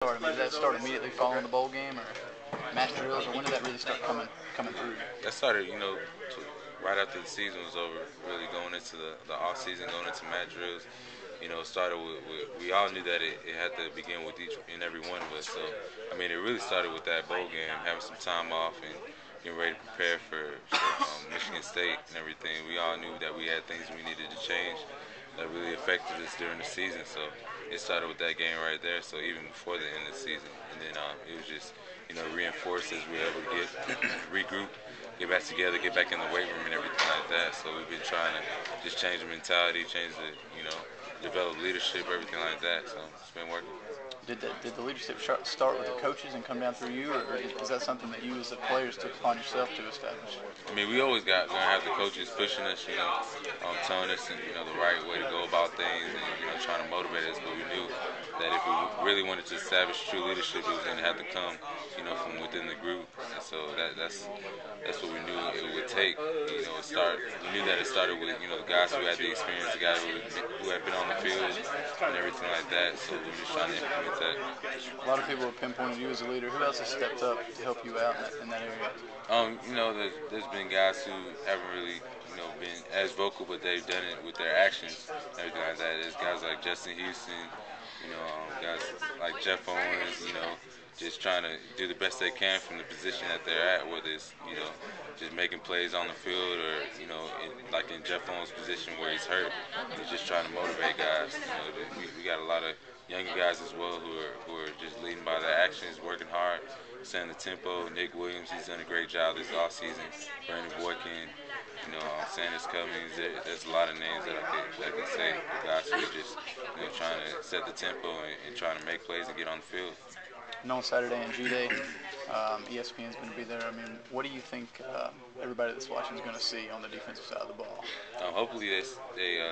start? I mean, did that start immediately following the bowl game, or match drills, or when did that really start coming through? That started, right after the season was over, really going into the off season, going into match drills. Started with we all knew that it had to begin with each and every one of us. So, I mean, it really started with that bowl game, having some time off and getting ready to prepare for Michigan State and everything. We all knew that we had things we needed to change that really affected us during the season. So it started with that game right there. So even before the end of the season, and then it was just reinforced as we were able to get regroup, get back together, get back in the weight room and everything like that. So we've been trying to just change the mentality, change the develop leadership, everything like that. So it's been working. Did the leadership start with the coaches and come down through you, or is that something that you as the players took upon yourself to establish? I mean, we always gonna have the coaches pushing us, telling us the right way to go about things, and trying to motivate us. But we knew that if we really wanted to establish true leadership, it was gonna have to come, from within the group. And so that's what we knew it would take. We knew that it started with the guys who had the experience, the guys who had been on the field and everything like that. So we're just trying to implement that. A lot of people have pinpointed you as a leader. Who else has stepped up to help you out in that area? There's been guys who haven't really, been as vocal, but they've done it with their actions, everything like that. There's guys like Justin Houston, guys like Jeff Owens, just trying to do the best they can from the position that they're at, whether it's, just making plays on the field or, like in Jeff Owens' position where he's hurt, he's just trying to motivate guys. We got a lot of younger guys as well who are just leading by their actions, working hard, setting the tempo. Nick Williams, he's done a great job this offseason. Brandon Boykin, Sanders Cummings. There's a lot of names that I could say. Guys who are just trying to set the tempo and trying to make plays and get on the field. On Saturday and G-Day, ESPN's going to be there. I mean, what do you think everybody that's watching is going to see on the defensive side of the ball? Hopefully they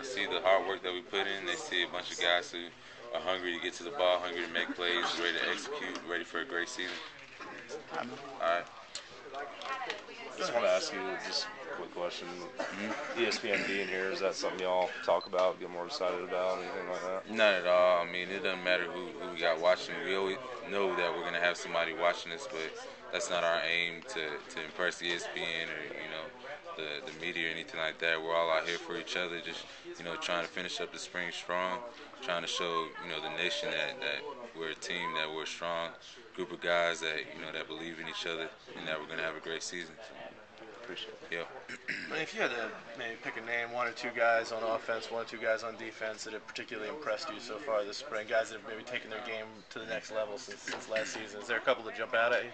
see the hard work that we put in. They see a bunch of guys who are hungry to get to the ball, hungry to make plays, ready to execute, ready for a great season. All right. Just want to ask you just a quick question. ESPN being here, is that something y'all talk about, get more excited about, anything like that? Not at all. I mean, it doesn't matter who we got watching. We always know that we're going to have somebody watching us, but that's not our aim to impress ESPN or, the media or anything like that. We're all out here for each other, just, trying to finish up the spring strong, trying to show, the nation that we're a team, that we're a strong group of guys that, that believe in each other and that we're going to have a great season. Appreciate it. Yep. If you had to maybe pick a name, one or two guys on offense, one or two guys on defense that have particularly impressed you so far this spring, guys that have maybe taken their game to the next level since last season, is there a couple that jump out at you?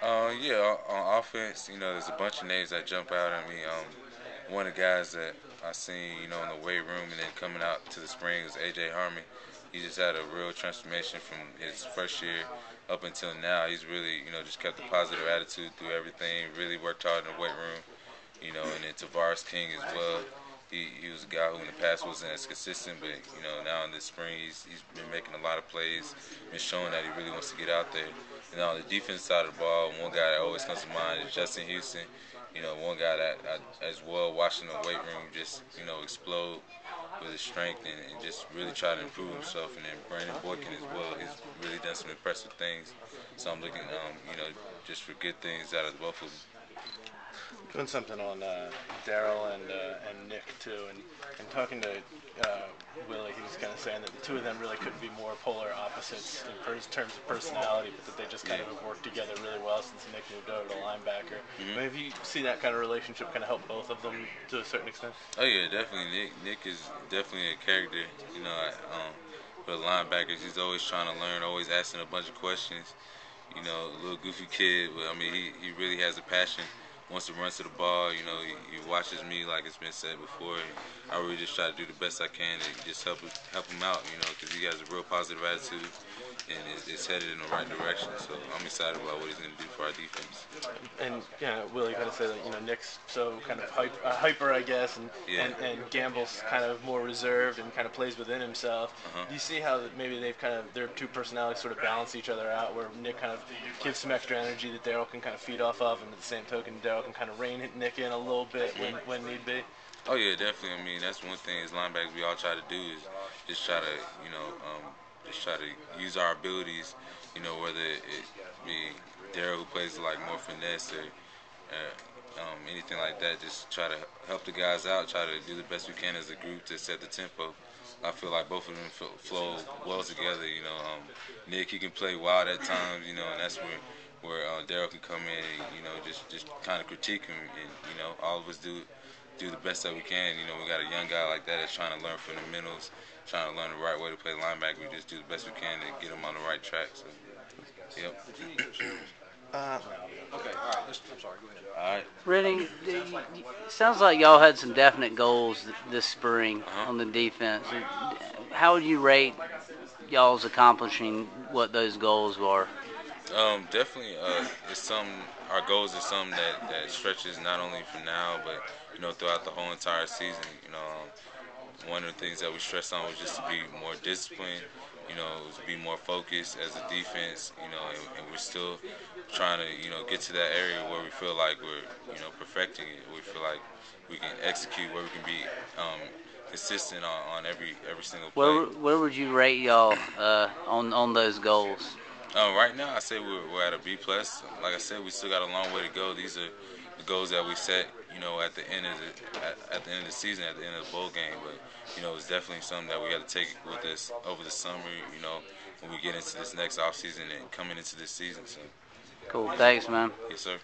Yeah, on offense, there's a bunch of names that jump out at me. One of the guys that I seen, in the weight room and then coming out to the spring was A.J. Harmon. He just had a real transformation from his first year up until now. He's really, just kept a positive attitude through everything, really worked hard in the weight room, and then Tavares King as well. He was a guy who in the past wasn't as consistent, but, now in this spring he's been making a lot of plays, been showing that he really wants to get out there. And on the defense side of the ball, one guy that always comes to mind is Justin Houston. One guy that as well, watching the weight room just, explode with his strength and just really try to improve himself. And then Brandon Boykin as well, he's really done some impressive things. So I'm looking, just for good things out of both of them. Doing something on Daryl and Nick too, and talking to Willie, he was kind of saying that the two of them really couldn't be more polar opposites in terms of personality, but that they just kind of have worked together really well since Nick moved over to linebacker. I mean, have you seen that kind of relationship kind of help both of them to a certain extent? Oh yeah, definitely. Nick is definitely a character. For the linebackers, he's always trying to learn, always asking a bunch of questions. A little goofy kid, but I mean, he really has a passion. Wants to run to the ball, he watches me like it's been said before. I really just try to do the best I can to just help him out, because he has a real positive attitude and it's headed in the right direction. So I'm excited about what he's going to do for our defense. And Willie kind of said that Nick's so kind of hyper, I guess, and Gamble's kind of more reserved and kind of plays within himself. Do you see how maybe their two personalities sort of balance each other out, where Nick kind of gives some extra energy that Daryl can kind of feed off of, and at the same token, Daryl can kind of rein Nick in a little bit when need be? Oh yeah, definitely. I mean, that's one thing as linebackers we all try to do is just try to, just try to use our abilities, whether it be Daryl who plays like more finesse or anything like that. Just try to help the guys out, try to do the best we can as a group to set the tempo. I feel like both of them flow well together. Nick, he can play wild at times, and that's where Daryl can come in and just kind of critique him, and all of us do the best that we can. We got a young guy like that that's trying to learn fundamentals, trying to learn the right way to play linebacker. We just do the best we can to get him on the right track. So, yep. Okay, all right. I'm sorry. Go ahead. All right. Rennie, sounds like y'all had some definite goals this spring on the defense. How would you rate y'all's accomplishing what those goals were? Definitely, it's some. Our goals are something that stretches not only from now, but throughout the whole entire season. One of the things that we stressed on was just to be more disciplined. To be more focused as a defense. And we're still trying to get to that area where we feel like we're perfecting it. We feel like we can execute, where we can be consistent on every single play. Where would you rate y'all on those goals? Right now, I say we're at a B plus. Like I said, we still got a long way to go. These are the goals that we set, at the end of the season, at the end of the bowl game. But it's definitely something that we got to take with us over the summer. When we get into this next off season and coming into this season. So. Cool. Thanks, man. Yes, sir.